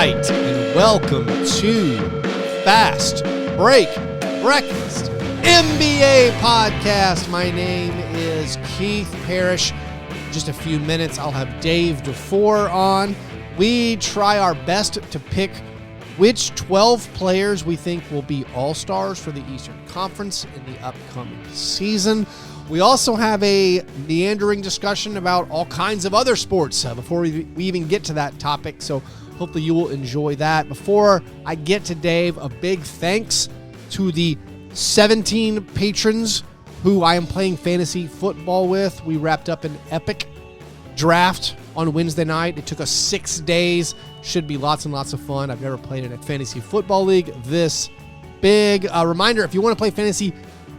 right, and welcome to Fast Break Breakfast NBA Podcast. My name is Keith Parrish. In just a few minutes, I'll have Dave Dufour on. We try our best to pick which 12 players we think will be all-stars for the Eastern Conference in the upcoming season. We also have a meandering discussion about all kinds of other sports before we even get to that topic, so hopefully you will enjoy that. Before I get to Dave, a big thanks to the 17 patrons who I am playing fantasy football with. We wrapped up an epic draft on Wednesday night. It took us 6 days. Should be lots and lots of fun. I've never played in a fantasy football league this big. Reminder, if you want to play fantasy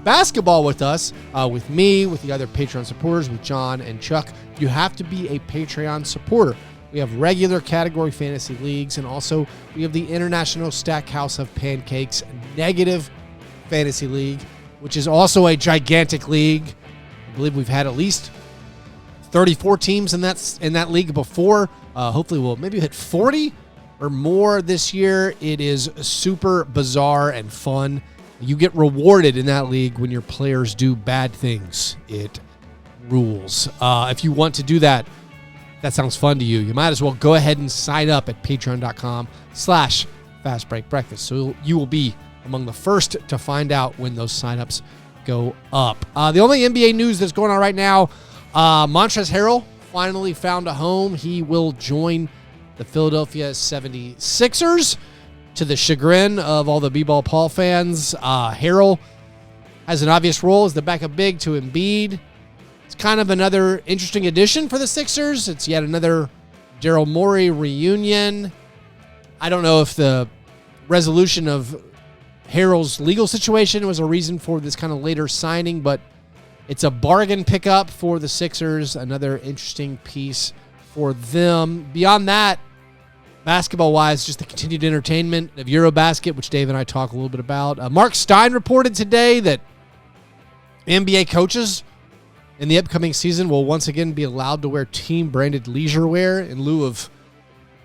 basketball with us, with me, with the other Patreon supporters, with John and Chuck, you have to be a Patreon supporter. We have regular category fantasy leagues, and also we have the International Stackhouse of Pancakes Negative Fantasy League, which is also a gigantic league. I believe we've had at least 34 teams in that league before. Hopefully we'll maybe hit 40 or more this year. It is super bizarre and fun. You get rewarded in that league when your players do bad things. It rules. If you want to do that, that sounds fun to you, you might as well go ahead and sign up at patreon.com/fastbreakbreakfast. So you will be among the first to find out when those signups go up. The only NBA news that's going on right now, Montrezl Harrell finally found a home. He will join the Philadelphia 76ers to the chagrin of all the B-Ball Paul fans. Harrell has an obvious role as the backup big to Embiid. It's kind of another interesting addition for the Sixers. It's yet another Daryl Morey reunion. I don't know if the resolution of Harrell's legal situation was a reason for this kind of later signing, but it's a bargain pickup for the Sixers, another interesting piece for them. Beyond that, basketball-wise, just the continued entertainment of Eurobasket, which Dave and I talk a little bit about. Mark Stein reported today that NBA coaches in the upcoming season will once again be allowed to wear team-branded leisure wear in lieu of,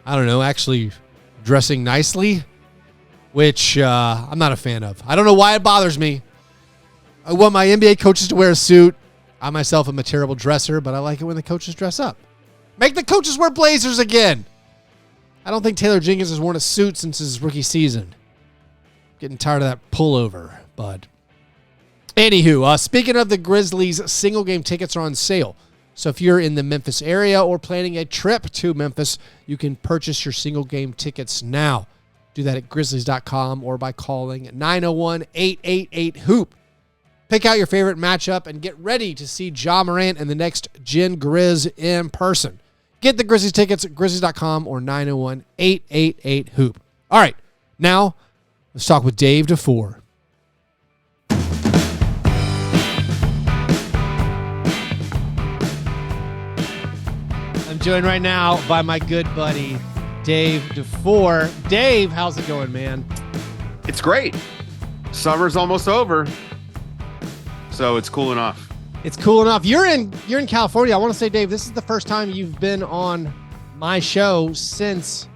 I don't know, actually dressing nicely, which I'm not a fan of. I don't know why it bothers me. I want my NBA coaches to wear a suit. I myself am a terrible dresser, but I like it when the coaches dress up. Make the coaches wear blazers again. I don't think Taylor Jenkins has worn a suit since his rookie season. Getting tired of that pullover, bud. Anywho, speaking of the Grizzlies, single game tickets are on sale. So if you're in the Memphis area or planning a trip to Memphis, you can purchase your single game tickets now. Do that at Grizzlies.com or by calling 901-888-HOOP. Pick out your favorite matchup and get ready to see Ja Morant and the next Gen Grizz in person. Get the Grizzlies tickets at Grizzlies.com or 901-888-HOOP. All right, now let's talk with Dave Dufour. I'm joined right now by my good buddy, Dave Dufour. Dave, how's it going, man? It's great. Summer's almost over, so it's cooling off. It's cool enough. You're in California. I want to say, Dave, this is the first time you've been on my show since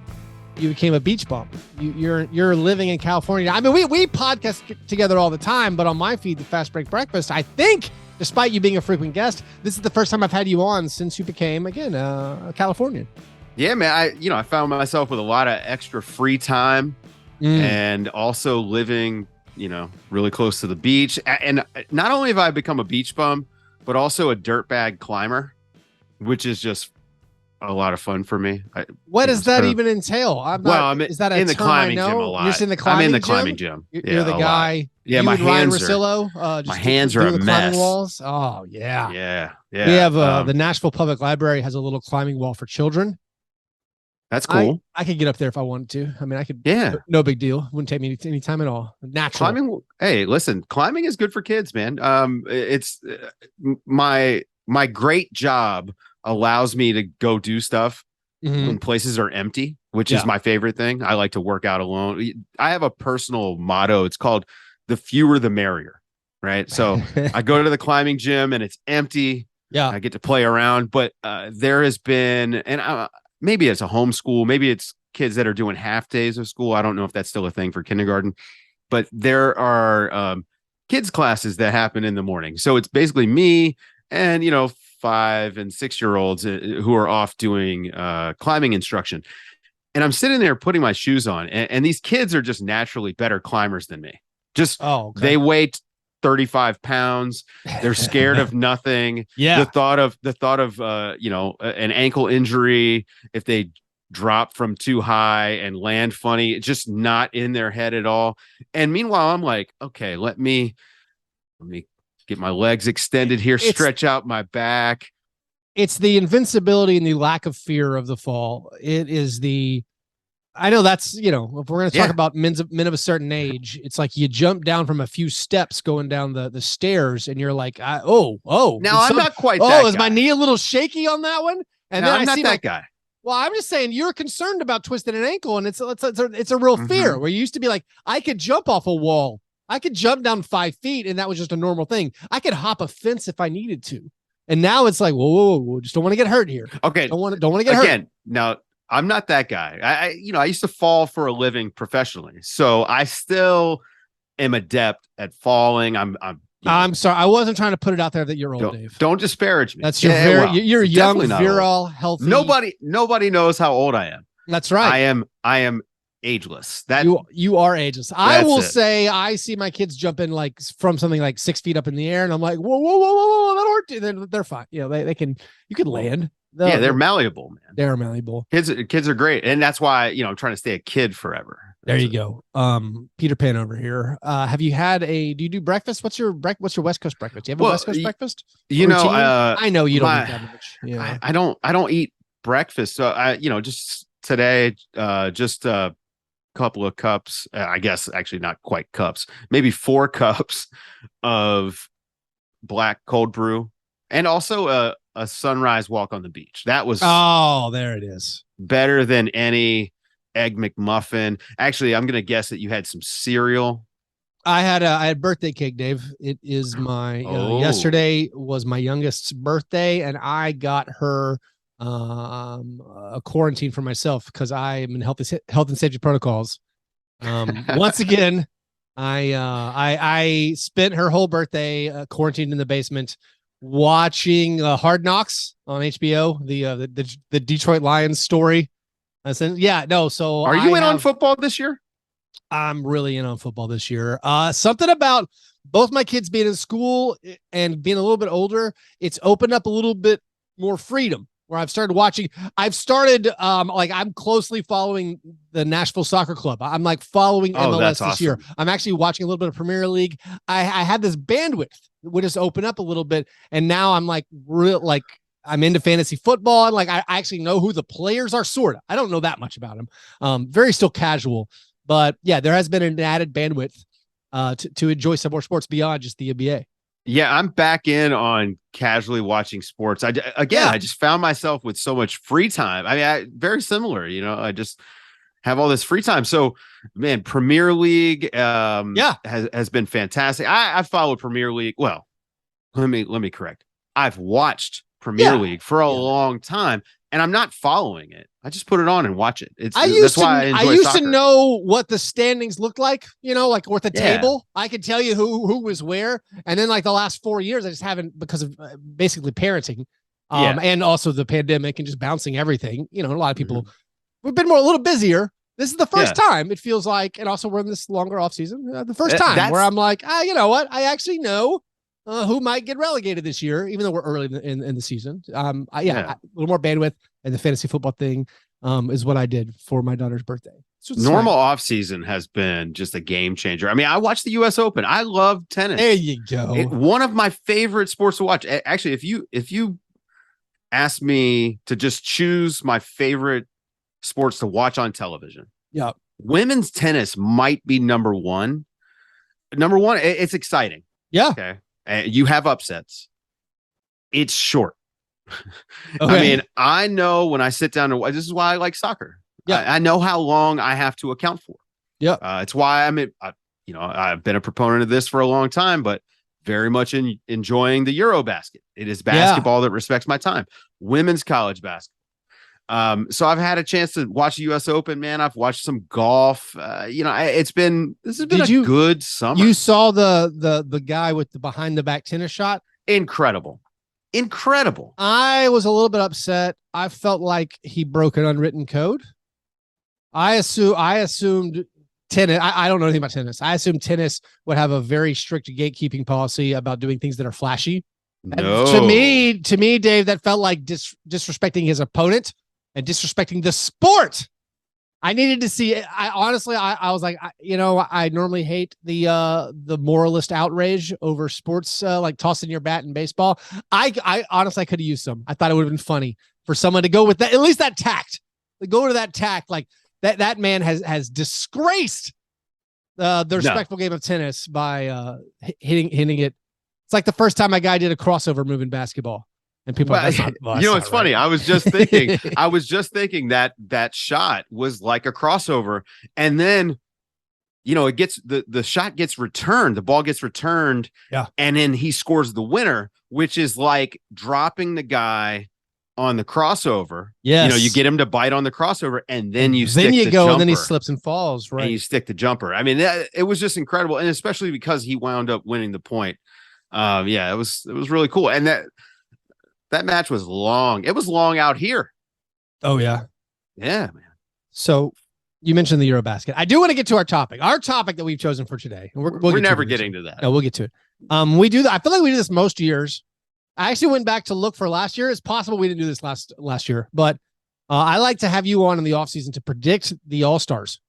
you became a beach bum. You're living in California. I mean, we podcast together all the time, but on my feed, the Fast Break Breakfast, I think, despite you being a frequent guest, this is the first time I've had you on since you became, again, a Californian. Yeah, man. I found myself with a lot of extra free time and also living, really close to the beach. And not only have I become a beach bum, but also a dirtbag climber, which is just a lot of fun for me. What does that even entail? Is that in the climbing gym a lot? You're just in the climbing I'm in the gym? climbing gym. You're the guy. Yeah, my hands my hands are a mess. Walls. Oh yeah. Yeah. We have the Nashville Public Library has a little climbing wall for children. That's cool. I could get up there if I wanted to. I mean, I could. Yeah. No big deal. Wouldn't take me any time at all. Natural. Climbing. Hey, listen, climbing is good for kids, man. It's my great job allows me to go do stuff when places are empty, which is my favorite thing. I like to work out alone. I have a personal motto. It's called the fewer the merrier, right? So I go to the climbing gym and it's empty. Yeah. I get to play around, but there has been, and maybe it's a homeschool, maybe it's kids that are doing half days of school. I don't know if that's still a thing for kindergarten, but there are kids classes that happen in the morning. So it's basically me and, 5 and 6 year olds who are off doing climbing instruction. And I'm sitting there putting my shoes on, and these kids are just naturally better climbers than me. They weigh 35 pounds. They're scared of nothing. Yeah. The thought of an ankle injury if they drop from too high and land funny, it's just not in their head at all. And meanwhile, I'm like, okay, let me get my legs extended here, stretch out my back. It's the invincibility and the lack of fear of the fall. It is I know that's, if we're going to talk about men of a certain age, it's like you jump down from a few steps going down the stairs and you're like, Now I'm not quite that guy. Is my knee a little shaky on that one? And then I'm not that guy. Well, I'm just saying you're concerned about twisting an ankle, and it's a real fear where you used to be like, I could jump off a wall. I could jump down 5 feet, and that was just a normal thing. I could hop a fence if I needed to. And now it's like, whoa, just don't want to get hurt here. Okay. Don't want to get hurt. Again, now I'm not that guy. I used to fall for a living professionally. So I still am adept at falling. I'm sorry. I wasn't trying to put it out there that you're old, Dave. Don't disparage me. That's you're young, virile, healthy. Nobody knows how old I am. That's right. I am ageless. You are ageless. I will say I see my kids jumping like from something like 6 feet up in the air, and I'm like, whoa, that hurt. They're fine. They can. You can land. They're malleable, man. They're malleable. Kids are great, and that's why I'm trying to stay a kid forever. There you go. Peter Pan over here. Have you had do you do breakfast? What's your West Coast breakfast? Do you have a West Coast breakfast? I know you don't eat that much. Yeah. I don't eat breakfast. So just today, just a couple of cups, I guess actually not quite cups, maybe 4 cups of black cold brew, and also a sunrise walk on the beach. That was there it is. Better than any egg McMuffin. Actually, I'm gonna guess that you had some cereal. I had birthday cake, Dave. It is my yesterday was my youngest's birthday, and I got her a quarantine for myself because I am in health and safety protocols. Once again, I spent her whole birthday quarantined in the basement watching Hard Knocks on HBO, the Detroit Lions story. I said, so are you in on football this year? I'm really in on football this year. Something about both my kids being in school and being a little bit older, it's opened up a little bit more freedom where I've started watching. I'm closely following the Nashville Soccer Club. I'm like following MLS this year. I'm actually watching a little bit of Premier League. I had this bandwidth that would just open up a little bit. And now I'm I'm into fantasy football. And I actually know who the players are, sort of. I don't know that much about them. Very still casual. But yeah, there has been an added bandwidth to enjoy some more sports beyond just the NBA. Yeah, I'm back in on casually watching sports. I just found myself with so much free time. I mean, very similar, I just have all this free time. So, man, Premier League has been fantastic. I followed Premier League. Well, let me correct. I've watched Premier League for a long time, and I'm not following it. I just put it on and watch it. I used to know what the standings looked like, or the table. I could tell you who was where. And then the last 4 years, I just haven't, because of basically parenting and also the pandemic and just bouncing everything. A lot of people, we've been a little busier. This is the first time it feels like, and also we're in this longer off season. The first time where I'm like, you know what? I actually know who might get relegated this year, even though we're early in the season. A little more bandwidth, and the fantasy football thing is what I did for my daughter's birthday. Normal off season has been just a game changer. I mean, I watched the U.S. Open. I love tennis. There you go. One of my favorite sports to watch. Actually, if you ask me to just choose my favorite sports to watch on television, women's tennis might be number one. Number one, it's exciting. Yeah. Okay. You have upsets. It's short. Okay. I mean, I know when I sit down to this is why I like soccer. Yeah, I know how long I have to account for. Yeah, it's why I've been a proponent of this for a long time, but very much enjoying the Eurobasket. It is basketball that respects my time. Women's college basketball. So I've had a chance to watch the U.S. Open, man. I've watched some golf. This has been a good summer. You saw the guy with the behind the back tennis shot? Incredible. I was a little bit upset. I felt like he broke an unwritten code. I assumed tennis. I don't know anything about tennis. I assumed tennis would have a very strict gatekeeping policy about doing things that are flashy. No. To me, Dave, that felt like disrespecting his opponent and disrespecting the sport. I needed to see it. I was like, I normally hate the moralist outrage over sports, like tossing your bat in baseball. I honestly could have used some. I thought it would have been funny for someone to go with that, at least that tact. To go to that tact, like that man has disgraced the respectful game of tennis by hitting it. It's like the first time a guy did a crossover move in basketball. And people, it's funny. I was just thinking that shot was like a crossover, and then, it gets the shot gets returned, the ball gets returned, and then he scores the winner, which is like dropping the guy on the crossover. Yes. You get him to bite on the crossover, and then you go, jumper, and then he slips and falls, right? And you stick the jumper. I mean, it was just incredible, and especially because he wound up winning the point. It was really cool, and that match was long. It was long out here. Oh yeah, man. So you mentioned the Eurobasket. I do want to get to our topic that we've chosen for today. We're never getting to that. No, we'll get to it. We do that. I feel like we do this most years. I actually went back to look for last year. It's possible we didn't do this last year, but I like to have you on in the offseason to predict the All-Stars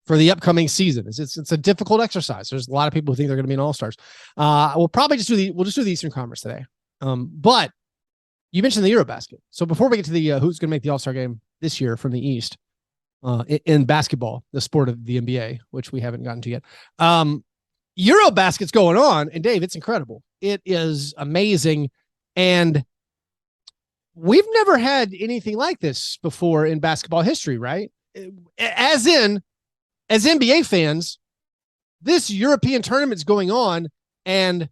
for the upcoming season. It's a difficult exercise. There's a lot of people who think they're going to be in All-Stars. We'll probably just do the Eastern Conference today. But you mentioned the Eurobasket. So before we get to the who's going to make the All-Star game this year from the East in basketball, the sport of the NBA, which we haven't gotten to yet. Eurobasket's going on, and Dave, it's incredible. It is amazing. And we've never had anything like this before in basketball history, right? As NBA fans, this European tournament's going on, and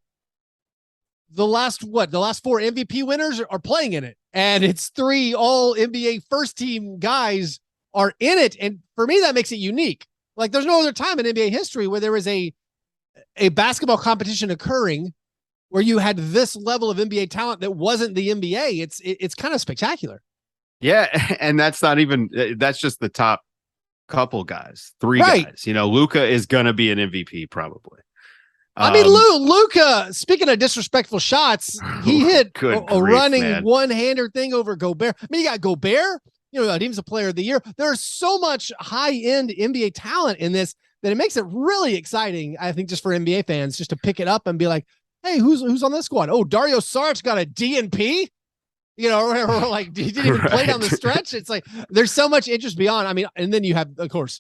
the last 4 MVP winners are playing in it. And it's 3 all NBA first team guys are in it. And for me, that makes it unique. Like there's no other time in NBA history where there was a basketball competition occurring where you had this level of NBA talent that wasn't the NBA. It's kind of spectacular. Yeah. And that's just the top couple guys, 3 guys. Luka is going to be an MVP probably. I mean, Luka, speaking of disrespectful shots, he hit a running one-hander thing over Gobert. I mean, you got Gobert, he's a player of the year. There's so much high-end NBA talent in this that it makes it really exciting, I think, just for NBA fans, just to pick it up and be like, hey, who's on this squad? Oh, Dario Saric's got a DNP? Or like, he didn't even play down the stretch. It's like, there's so much interest beyond. I mean, and then you have, of course,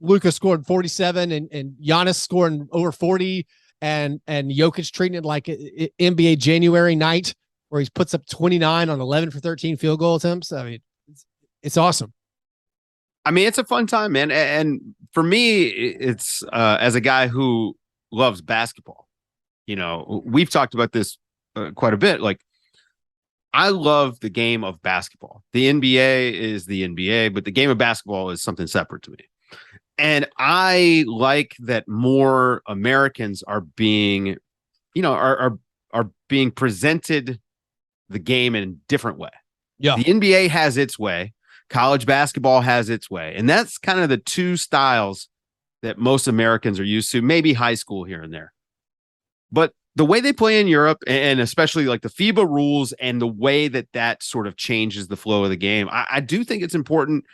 Luka scored 47 and Giannis scoring over 40. And Jokic treating it like NBA January night where he puts up 29 on 11 for 13 field goal attempts. I mean, it's awesome. I mean, it's a fun time, man. And for me, it's as a guy who loves basketball, we've talked about this quite a bit. Like, I love the game of basketball. The NBA is the NBA, but the game of basketball is something separate to me. And I like that more Americans are being, are being presented the game in a different way. Yeah. The NBA has its way. College basketball has its way. And that's kind of the 2 styles that most Americans are used to, maybe high school here and there. But the way they play in Europe, and especially like the FIBA rules and the way that sort of changes the flow of the game, I do think it's important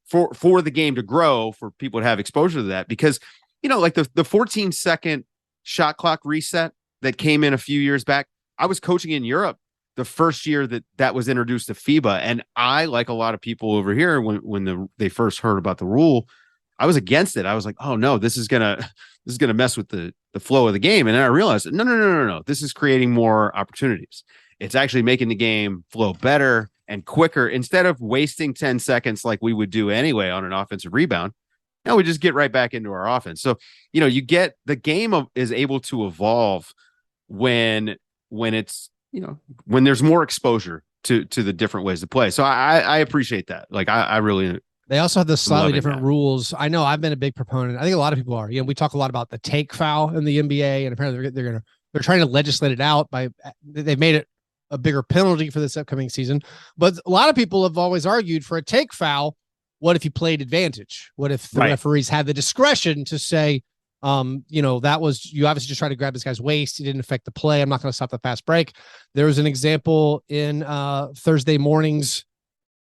for the game to grow, for people to have exposure to that, because, like the 14-second shot clock reset that came in a few years back, I was coaching in Europe the first year that was introduced to FIBA. And I, like a lot of people over here, when they first heard about the rule, I was against it. I was like, oh no, this is gonna mess with the flow of the game. And then I realized, no, this is creating more opportunities. It's actually making the game flow better and quicker. Instead of wasting 10 seconds like we would do anyway on an offensive rebound, now we just get right back into our offense. So, you get the game is able to evolve when it's, when there's more exposure to the different ways to play. So I appreciate that. Like I really. They also have the slightly different that. rules. I know I've been a big proponent. I think a lot of people are. We talk a lot about the take foul in the NBA, and apparently they're trying to legislate it out they've made it a bigger penalty for this upcoming season. But a lot of people have always argued for a take foul. What if you played advantage? What if the referees had the discretion to say, that was, you obviously just tried to grab this guy's waist. It didn't affect the play. I'm not going to stop the fast break. There was an example in Thursday morning's,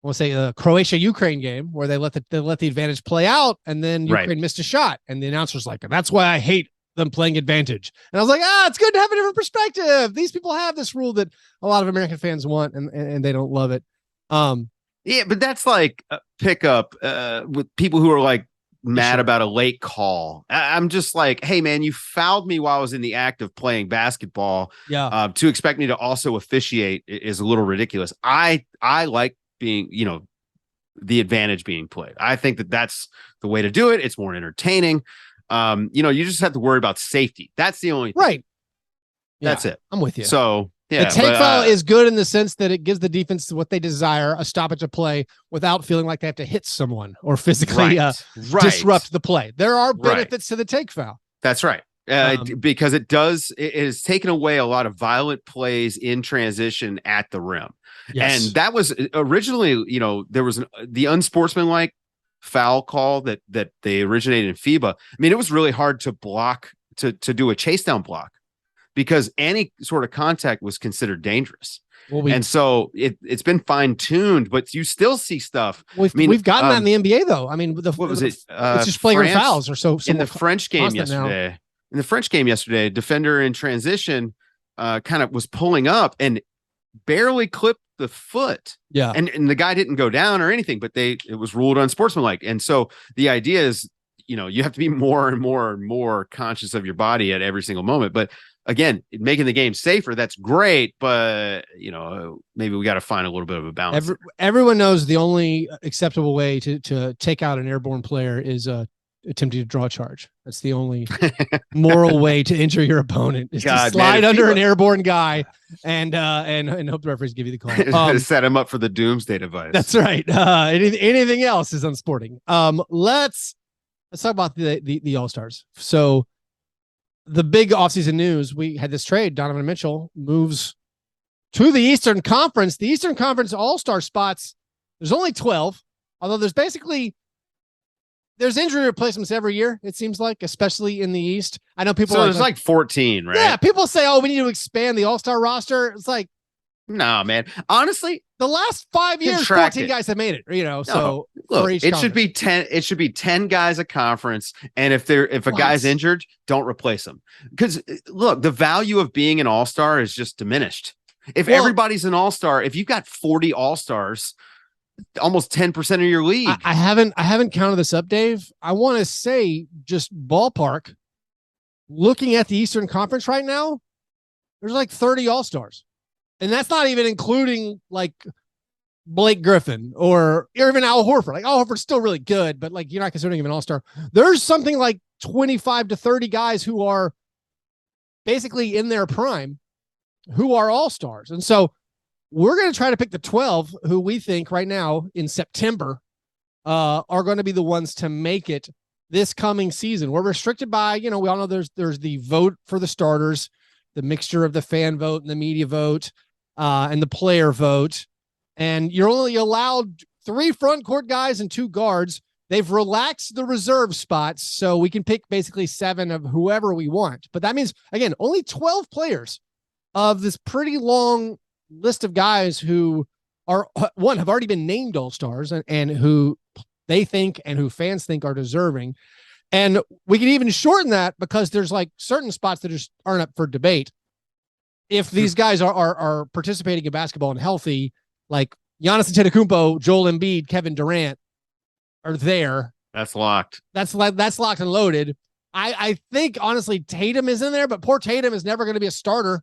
I want to say the Croatia-Ukraine game where they let the advantage play out, and then Ukraine missed a shot, and the announcer's like, "That's why I hate them playing advantage." And I was like, it's good to have a different perspective. These people have this rule that a lot of American fans want, and they don't love it. Yeah, but that's like a pickup with people who are like mad about a late call. I'm just like, hey man, you fouled me while I was in the act of playing basketball. Yeah. To expect me to also officiate is a little ridiculous. I like being, the advantage being played. I think that's the way to do it. It's more entertaining. You just have to worry about safety. That's the only thing. Right. That's it. I'm with you. So yeah, the take foul is good in the sense that it gives the defense what they desire, a stoppage of play, without feeling like they have to hit someone or physically disrupt the play. There are benefits to the take foul. That's right. Because it has taken away a lot of violent plays in transition at the rim. Yes. And that was originally, there was the unsportsmanlike foul call that they originated in FIBA. I mean, it was really hard to block, to do a chase down block, because any sort of contact was considered dangerous. And so it's been fine tuned, but you still see stuff. We've gotten that in the NBA though. I mean, what was it? It's just flagrant fouls or so in the French game yesterday. Now. In the French game yesterday, defender in transition kind of was pulling up and barely clipped the foot. Yeah. And the guy didn't go down or anything, but it was ruled unsportsmanlike. And so the idea is, you have to be more and more and more conscious of your body at every single moment. But again, making the game safer, that's great. But, maybe we got to find a little bit of a balance. Everyone knows the only acceptable way to take out an airborne player is attempting to draw a charge. That's the only moral way to injure your opponent is to slide under an airborne guy and hope the referees give you the call. Set him up for the doomsday device. That's right. Anything else is unsporting. Let's talk about the All-Stars. So the big offseason news, we had this trade. Donovan Mitchell moves to the Eastern Conference. The Eastern Conference All-Star spots, there's only 12, although there's injury replacements every year, it seems like, especially in the East. I know people. So there's like 14, right? Yeah, people say, we need to expand the All-Star roster. It's like, no, man. Honestly, the last 5 years, 14 guys have made it. So look, it should be 10. It should be 10 guys a conference, and if a guy's injured, don't replace him. Because look, the value of being an All-Star is just diminished. If everybody's an All-Star, if you've got 40 All-Stars, almost 10% of your league. I haven't counted this up, Dave. I want to say, just ballpark, looking at the Eastern Conference right now, there's like 30 All-Stars. And that's not even including like Blake Griffin or even Al Horford. Like Al Horford's still really good, but like you're not considering him an All-Star. There's something like 25 to 30 guys who are basically in their prime who are All-Stars. And so we're going to try to pick the 12 who we think right now in September are going to be the ones to make it this coming season. We're restricted by, we all know there's the vote for the starters, the mixture of the fan vote and the media vote, and the player vote. And you're only allowed 3 front court guys and 2 guards. They've relaxed the reserve spots, so we can pick basically 7 of whoever we want. But that means, again, only 12 players of this pretty long list of guys who have already been named All-Stars and who they think and who fans think are deserving. And we can even shorten that because there's like certain spots that just aren't up for debate. If these guys are participating in basketball and healthy, like Giannis Antetokounmpo, Joel Embiid, Kevin Durant are there. That's locked. That's locked and loaded. I think honestly Tatum is in there, but poor Tatum is never going to be a starter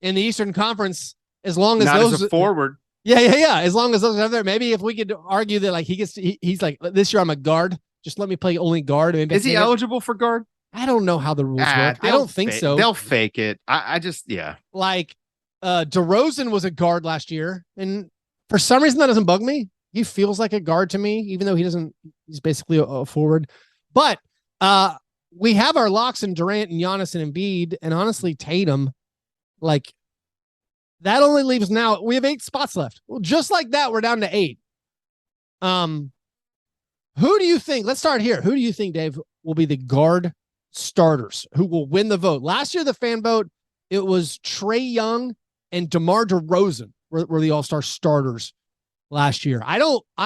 in the Eastern Conference as long as as a forward. Yeah. As long as those are there, maybe if we could argue that like he's like, this year I'm a guard. Just let me play only guard. Is he eligible for guard? I don't know how the rules work. I don't think so. They'll fake it. I just, yeah. Like, DeRozan was a guard last year, and for some reason that doesn't bug me. He feels like a guard to me, even though he's basically a forward. But we have our locks in Durant and Giannis and Embiid, and honestly, Tatum, like that only leaves now. We have 8 spots left. Well, just like that, we're down to 8. Who do you think? Let's start here. Who do you think, Dave, will be the guard starters? Who will win the vote? Last year, the fan vote, it was Trae Young and DeMar DeRozan were the AllStar starters last year. I'm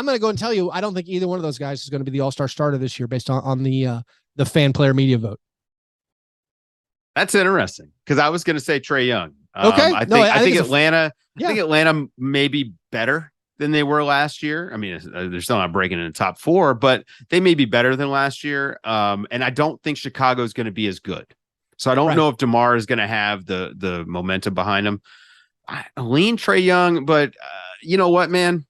going to go and tell you, I don't think either one of those guys is going to be the AllStar starter this year based on the fan player media vote. That's interesting because I was going to say Trae Young. Okay. I think Atlanta. I think Atlanta may be better than they were last year. I mean, they're still not breaking in the top 4, but they may be better than last year. And I don't think Chicago is going to be as good. So I don't know if DeMar is going to have the momentum behind him. I lean Trae Young, but you know what, man?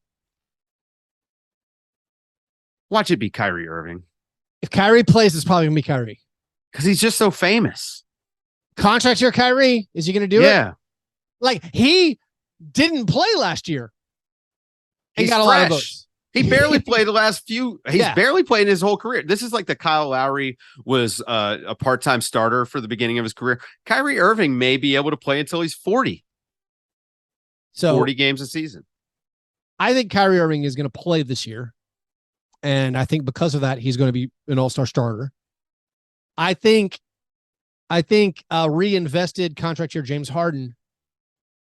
Watch it be Kyrie Irving. If Kyrie plays, it's probably going to be Kyrie. Because he's just so famous. Contract year Kyrie. Is he going to do it? Yeah. Like, he didn't play last year. He got a lot of votes. He barely played the last few. He's barely played in his whole career. This is like the Kyle Lowry was a part-time starter for the beginning of his career. Kyrie Irving may be able to play until he's 40. So 40 games a season. I think Kyrie Irving is going to play this year. And I think because of that, he's going to be an all-star starter. I think reinvested contract year James Harden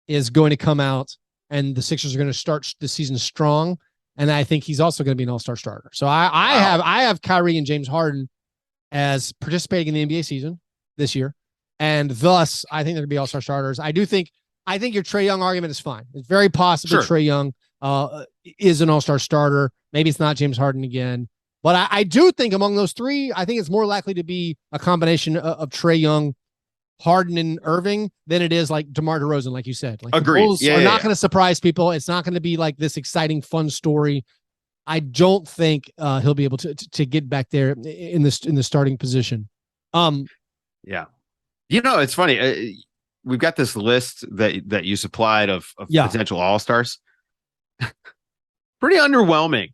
is going to come out, and the Sixers are going to start the season strong. And I think he's also going to be an all-star starter. So I have Kyrie and James Harden as participating in the NBA season this year. And thus, I think they're going to be all-star starters. I think your Trae Young argument is fine. It's very possible Trae Young is an all-star starter. Maybe it's not James Harden again. But I do think among those 3, I think it's more likely to be a combination of Trae Young, Harden, and Irving than it is like DeMar DeRozan, like you said. Like, agreed. The Bulls are not going to surprise people. It's not going to be like this exciting, fun story. I don't think he'll be able to get back there in the starting position. Yeah. You know, it's funny. We've got this list that you supplied of potential all-stars. Pretty underwhelming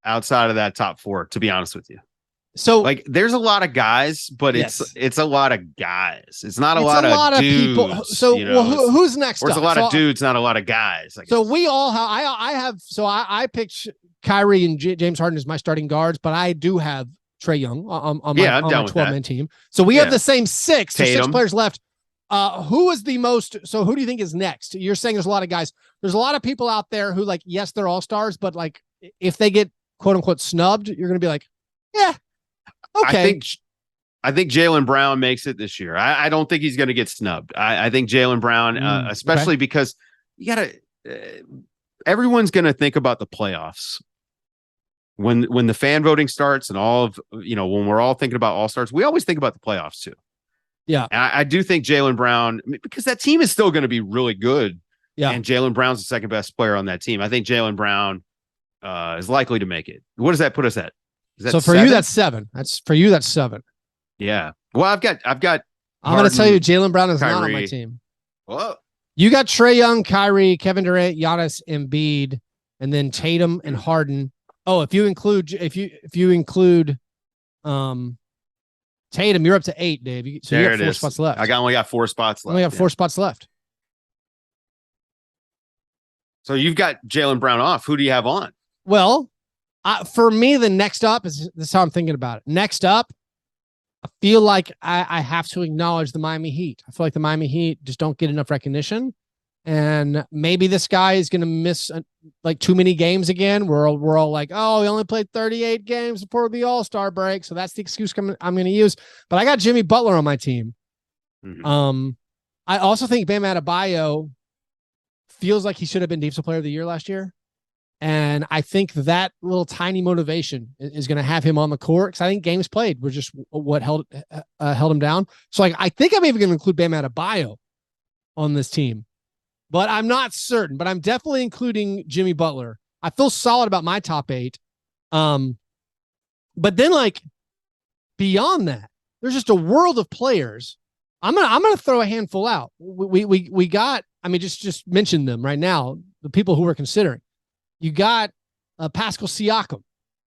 outside of that top 4, to be honest with you. So, like, there's a lot of guys, but it's a lot of guys. It's not a lot of dudes, people. So, who's next? Or it's a lot of dudes, not a lot of guys. So we all have. I picked Kyrie and James Harden as my starting guards, but I do have Trae Young on my 12-man team. So we have the same 6. So 6 players left. Who is the most? So who do you think is next? You're saying there's a lot of guys. There's a lot of people out there who, like, yes, they're all stars, but like if they get quote unquote snubbed, you're going to be like, yeah, okay. I think Jaylen Brown makes it this year. I don't think he's going to get snubbed. I think Jaylen Brown, especially because you got to. Everyone's going to think about the playoffs when the fan voting starts, and all of when we're all thinking about all stars. We always think about the playoffs too. Yeah, and I do think Jaylen Brown, because that team is still going to be really good. Yeah, and Jaylen Brown's the second best player on that team. I think Jaylen Brown is likely to make it. What does that put us at? So for 7? You, that's 7. That's 7. Yeah. Well, I've got. I'm going to tell you, Jaylen Brown is not on my team. Whoa. You got Trae Young, Kyrie, Kevin Durant, Giannis, Embiid, and then Tatum and Harden. Oh, if you include Tatum, you're up to 8, Dave. So you have 4 spots left. I only got 4 spots left. Only have 4 spots left. So you've got Jaylen Brown off. Who do you have on? Well, for me, the next up this is how I'm thinking about it. Next up, I feel like I have to acknowledge the Miami Heat. I feel like the Miami Heat just don't get enough recognition. And maybe this guy is going to miss like too many games again. We're all like, oh, he only played 38 games before the All-Star break. So that's the excuse I'm going to use. But I got Jimmy Butler on my team. Mm-hmm. I also think Bam Adebayo feels like he should have been Defensive Player of the Year last year. And I think that little tiny motivation is going to have him on the court, because I think games played were just what held him down. So I think I'm even going to include Bam Adebayo on this team, but I'm not certain. But I'm definitely including Jimmy Butler. I feel solid about my top 8. But then beyond that, there's just a world of players I'm gonna throw a handful out. We got. I mean, just mention them right now. The people who we're considering. You got Pascal Siakam.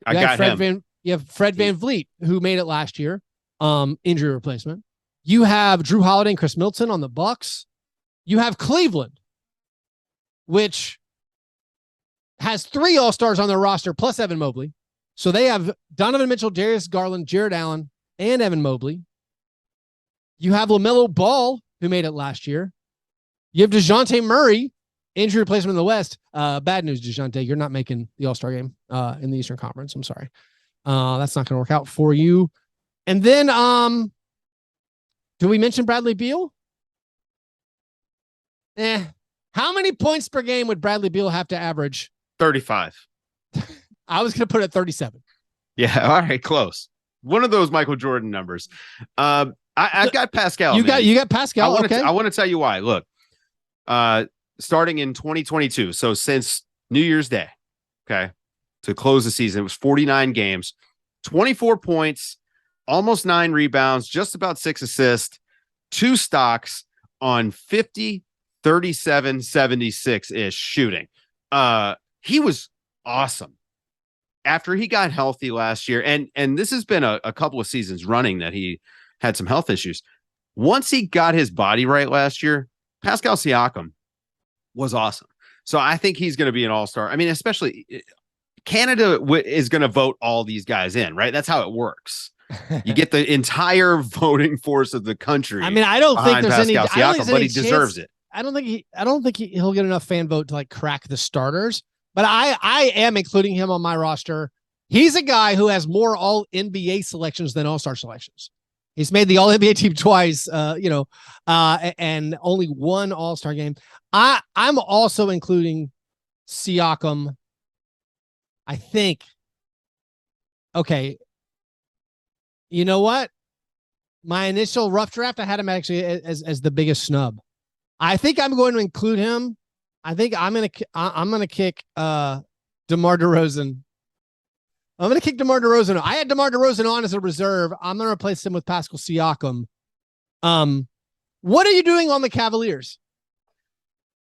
I got him. You have Fred VanVleet, who made it last year, injury replacement. You have Drew Holiday and Chris Middleton on the Bucks. You have Cleveland, which has 3 All-Stars on their roster, plus Evan Mobley. So they have Donovan Mitchell, Darius Garland, Jared Allen, and Evan Mobley. You have LaMelo Ball, who made it last year. You have DeJounte Murray, injury replacement in the West. Bad news, DeJounte. You're not making the All-Star game in the Eastern Conference. I'm sorry. That's not going to work out for you. And then, do we mention Bradley Beal? How many points per game would Bradley Beal have to average? 35. I was going to put it at 37. Yeah. All right. Close. One of those Michael Jordan numbers. I've got Pascal. You got Pascal. I want to tell you why. Look, starting in 2022, so since New Year's Day, okay, to close the season, it was 49 games, 24 points, almost 9 rebounds, just about 6 assists, 2 stocks on 50, 37, 76 ish shooting. He was awesome after he got healthy last year, and this has been a couple of seasons running that he had some health issues. Once he got his body right last year, Pascal Siakam was awesome. So I think he's going to be an all-star. I mean, especially Canada is going to vote all these guys in, right? That's how it works. You get the entire voting force of the country. I mean, I don't think there's Pascal any, Siakam, but he deserves it. I don't think he'll get enough fan vote to like crack the starters, but I am including him on my roster. He's a guy who has more all NBA selections than all-star selections. He's made the all NBA team twice, and only 1 all-star game. I'm also including Siakam. I think. Okay. You know what? My initial rough draft, I had him actually as the biggest snub. I think I'm going to include him. I think I'm gonna kick DeMar DeRozan. I'm going to kick DeMar DeRozan. I had DeMar DeRozan on as a reserve. I'm going to replace him with Pascal Siakam. What are you doing on the Cavaliers?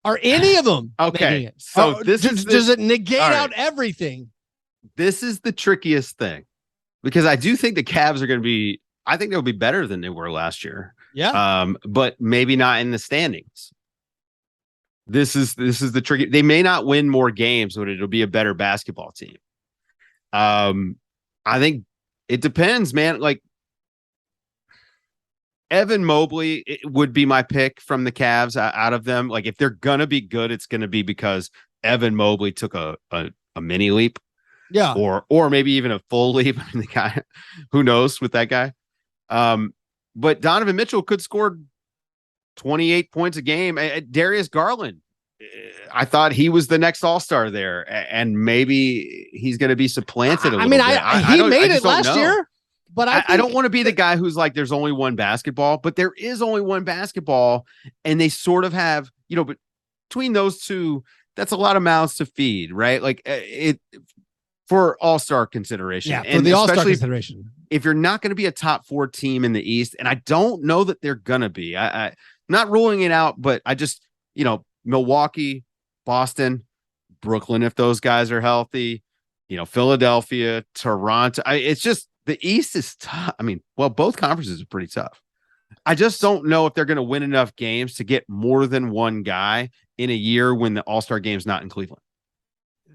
Are any of them okay? It? So does it negate out everything? This is the trickiest thing because I do think the Cavs are going to be. I think they'll be better than they were last year. Yeah. But maybe not in the standings. This is the tricky. They may not win more games, but it'll be a better basketball team. I think it depends, man. Like Evan Mobley would be my pick from the Cavs out of them. Like if they're gonna be good, it's gonna be because Evan Mobley took a mini leap, yeah, or maybe even a full leap. I mean, the guy, who knows with that guy. But Donovan Mitchell could score 28 points a game. Darius Garland, I thought he was the next all-star there, and maybe he's going to be supplanted a little bit. He made it last year, but I don't want to be the guy who's like, there's only one basketball, but there is only one basketball, and they sort of have, but between those two, that's a lot of mouths to feed, right? Like it for all-star consideration. Yeah, for the all-star consideration. If you're not going to be a top 4 team in the East, and I don't know that they're going to be, I not ruling it out, but I just, Milwaukee, Boston, Brooklyn, if those guys are healthy, Philadelphia, Toronto. It's just the East is tough. I mean, well, both conferences are pretty tough. I just don't know if they're going to win enough games to get more than one guy in a year when the All-Star game's not in Cleveland.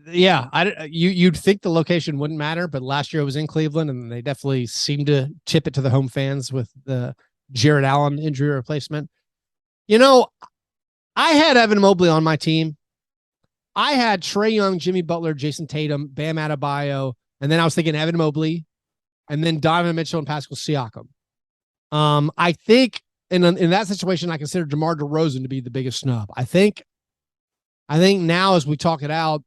Yeah, you'd think the location wouldn't matter, but last year it was in Cleveland, and they definitely seemed to tip it to the home fans with the Jared Allen injury replacement. I had Evan Mobley on my team. I had Trae Young, Jimmy Butler, Jason Tatum, Bam Adebayo, and then I was thinking Evan Mobley, and then Donovan Mitchell and Pascal Siakam. I think in that situation, I consider DeMar DeRozan to be the biggest snub. I think now as we talk it out,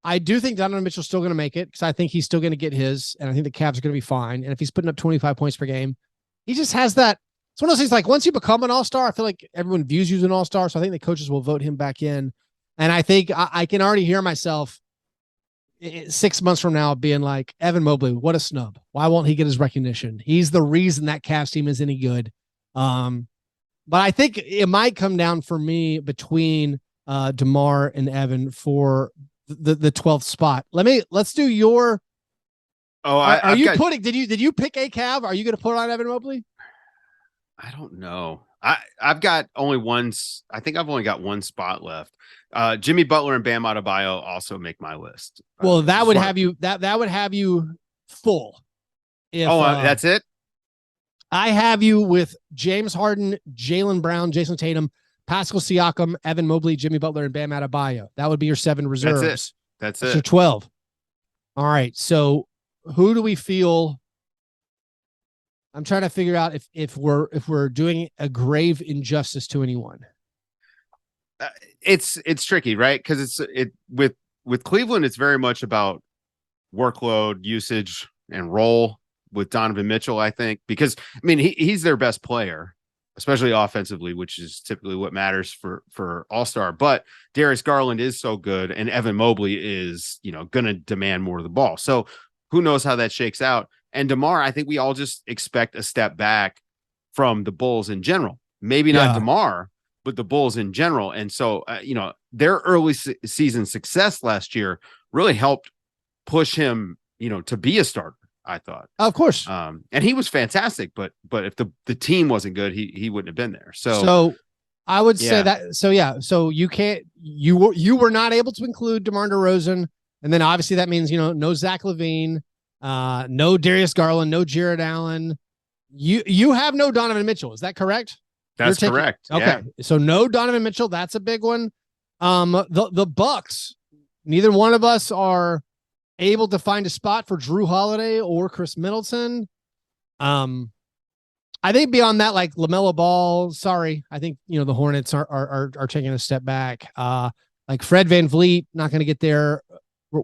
I do think Donovan Mitchell's still going to make it because I think he's still going to get his, and I think the Cavs are going to be fine. And if he's putting up 25 points per game, he just has that. It's one of those things like once you become an all-star, I feel like everyone views you as an all-star. So I think the coaches will vote him back in. And I think I can already hear myself 6 months from now being like, Evan Mobley, what a snub. Why won't he get his recognition? He's the reason that Cavs team is any good. But I think it might come down for me between DeMar and Evan for the 12th spot. Let's do your. Oh, are you putting? Did you pick a Cav? Are you going to put on Evan Mobley? I don't know. I've got only one. I think I've only got one spot left. Jimmy Butler and Bam Adebayo also make my list. Well, that would have you that would have you full. If, that's it. I have you with James Harden, Jaylen Brown, Jason Tatum, Pascal Siakam, Evan Mobley, Jimmy Butler, and Bam Adebayo. That would be your 7 reserves. That's your 12. All right. So who do we feel? I'm trying to figure out if we're doing a grave injustice to anyone. It's tricky, right? Because with Cleveland, it's very much about workload, usage, and role with Donovan Mitchell, I think, because he's their best player, especially offensively, which is typically what matters for All-Star. But Darius Garland is so good, and Evan Mobley is, going to demand more of the ball. So who knows how that shakes out? And DeMar, I think we all just expect a step back from the Bulls in general. Maybe not DeMar, but the Bulls in general. And so, their early season success last year really helped push him, to be a starter, I thought. Of course. And he was fantastic, but if the team wasn't good, he wouldn't have been there. So I would say that. So you can't, you were not able to include DeMar DeRozan. And then obviously that means, no Zach LaVine, no Darius Garland, no Jared Allen. You have no Donovan Mitchell. Is that correct? That's correct. Okay. Yeah. So no Donovan Mitchell. That's a big one. The Bucks, neither one of us are able to find a spot for Drew Holiday or Chris Middleton. I think beyond that, like LaMelo Ball, sorry. I think, the Hornets are taking a step back. Like Fred VanVleet, not going to get there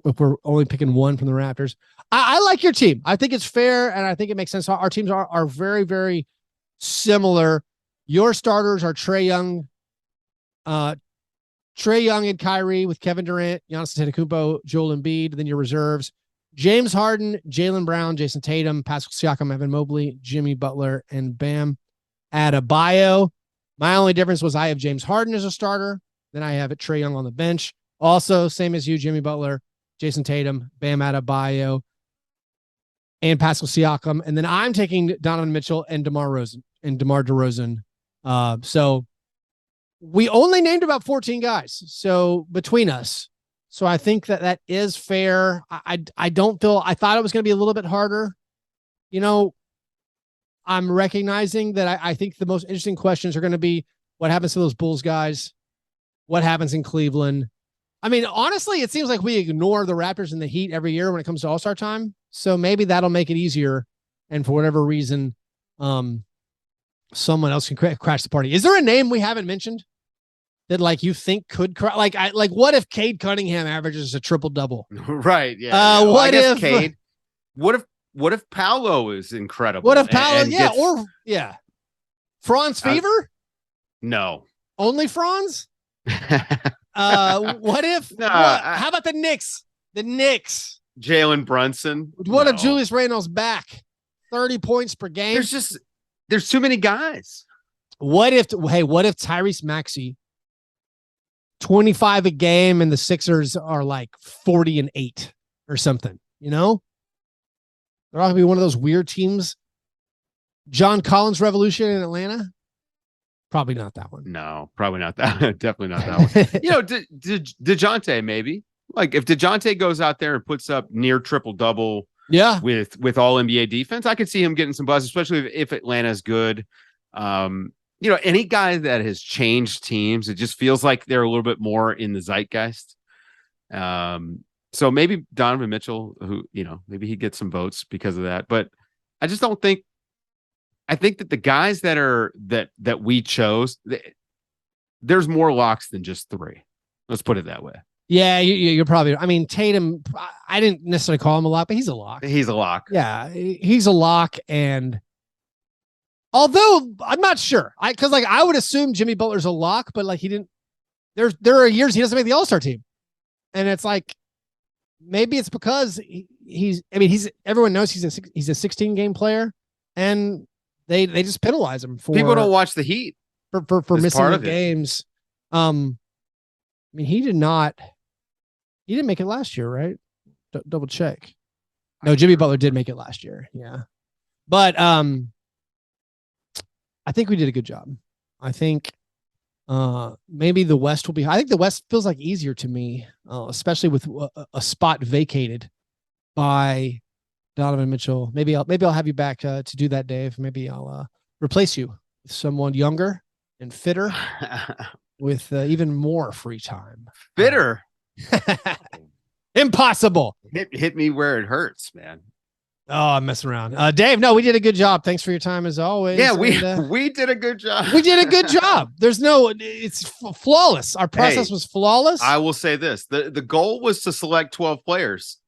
if we're only picking one from the Raptors. I like your team. I think it's fair, and I think it makes sense. Our teams are very, very similar. Your starters are Trae Young and Kyrie with Kevin Durant, Giannis Antetokounmpo, Joel Embiid. Then your reserves: James Harden, Jaylen Brown, Jason Tatum, Pascal Siakam, Evan Mobley, Jimmy Butler, and Bam Adebayo. My only difference was I have James Harden as a starter. Then I have Trae Young on the bench. Also, same as you, Jimmy Butler, Jason Tatum, Bam Adebayo, and Pascal Siakam. And then I'm taking Donovan Mitchell and DeMar DeRozan. So we only named about 14 guys. So between us. So I think that is fair. I thought it was going to be a little bit harder. I'm recognizing that I think the most interesting questions are going to be what happens to those Bulls guys? What happens in Cleveland? Honestly, it seems like we ignore the Raptors and the Heat every year when it comes to All-Star time. So maybe that'll make it easier. And for whatever reason, someone else can crash the party. Is there a name we haven't mentioned that you think could what if Cade Cunningham averages a triple double? Right. Yeah. What if Cade? What if Paolo is incredible? What if Paolo? Franz Fever? No. Only Franz? What if? No. How about the Knicks? The Knicks. Jalen Brunson. What if Julius Randle's back? 30 points per game. There's too many guys. What if Tyrese Maxey 25 a game and the Sixers are like 40-8 or something? They're all gonna be one of those weird teams. John Collins Revolution in Atlanta. Probably not that one. No, probably not that. Definitely not that one. DeJounte maybe. Like if DeJounte goes out there and puts up near triple double, with all NBA defense, I could see him getting some buzz, especially if Atlanta's good. Any guy that has changed teams, it just feels like they're a little bit more in the zeitgeist. So maybe Donovan Mitchell, who maybe he gets some votes because of that, but I just don't think. I think that the guys that we chose, there's more locks than just 3. Let's put it that way. Yeah, you're probably. Tatum. I didn't necessarily call him a lock, but he's a lock. He's a lock. Yeah, he's a lock. And although I'm not sure, because I would assume Jimmy Butler's a lock, but he didn't. There are years he doesn't make the All-Star team, and it's maybe it's because he's. Everyone knows he's a 16 game player, and they just penalize him for people don't watch the Heat for missing the games. I mean, he didn't make it last year, right? Double check. No, Jimmy Butler did make it last year. Yeah. But I think we did a good job. I think maybe the West will be. I think the West feels like easier to me, especially with a spot vacated by Donovan Mitchell. Maybe I'll have you back to do that, Dave. Maybe I'll replace you with someone younger and fitter with even more free time. Fitter. Impossible. Hit me where it hurts, man. Oh, I'm messing around. Dave, no, we did a good job. Thanks for your time as always. Yeah, we did a good job. We did a good job. It's flawless. Our process was flawless. I will say this. The goal was to select 12 players.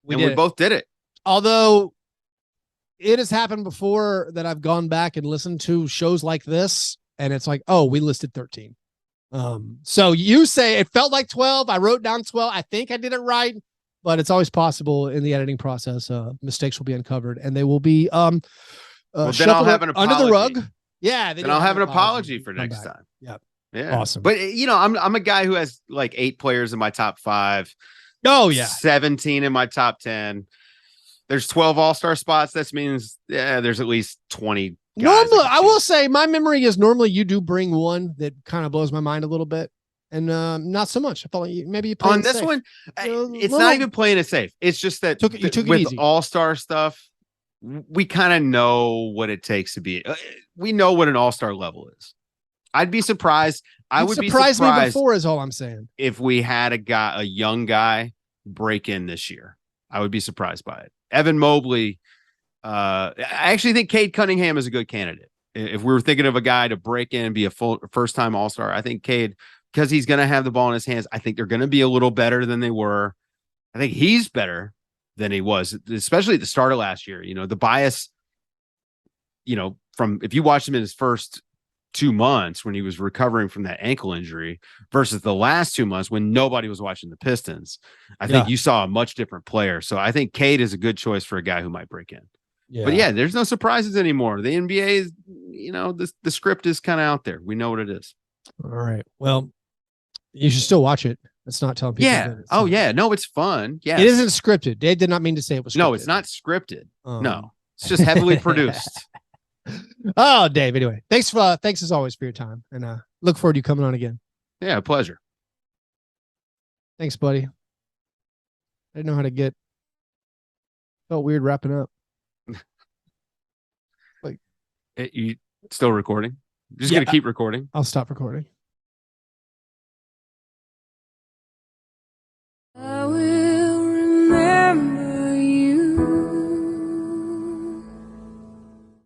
We both did it. Although it has happened before that I've gone back and listened to shows like this, and it's like, oh, we listed 13. So you say it felt like 12. I wrote down 12. I think I did it right. But it's always possible in the editing process. Mistakes will be uncovered, and they will be then I'll have an apology under the rug. Yeah, then I'll have an apology for next time. Yep. Yeah, awesome. But I'm a guy who has like 8 players in my top 5. Oh yeah, 17 in my top 10. There's 12 All-Star spots. That means there's at least 20. Normally, I will say my memory is normally you do bring one that kind of blows my mind a little bit. And not so much. I felt like maybe you played on this safe. one. It's not even playing it safe. It's just that you took with it easy. All-Star stuff, we kind of know what it takes to be. We know what an All-Star level is. I'd be surprised. I would be surprised me before is all I'm saying. If we had a young guy break in this year, I would be surprised by it. Evan Mobley. I actually think Cade Cunningham is a good candidate. If we were thinking of a guy to break in and be a first-time All-Star, I think Cade. Because he's going to have the ball in his hands. I think they're going to be a little better than they were. I think he's better than he was, especially at the start of last year. The bias, from if you watched him in his first 2 months when he was recovering from that ankle injury versus the last 2 months when nobody was watching the Pistons, I think you saw a much different player. So I think Cade is a good choice for a guy who might break in. Yeah. But there's no surprises anymore. The NBA is, the script is kind of out there. We know what it is. All right. Well, you should still watch it. It's not telling people. Yeah. Oh, yeah. No, it's fun. Yeah. It isn't scripted. Dave did not mean to say it was scripted. No, it's not scripted. No, it's just heavily produced. Oh, Dave. Anyway, thanks as always for your time, and look forward to you coming on again. Yeah, pleasure. Thanks, buddy. I didn't know how to get. Felt weird wrapping up. You still recording? Just gonna keep recording. I'll stop recording.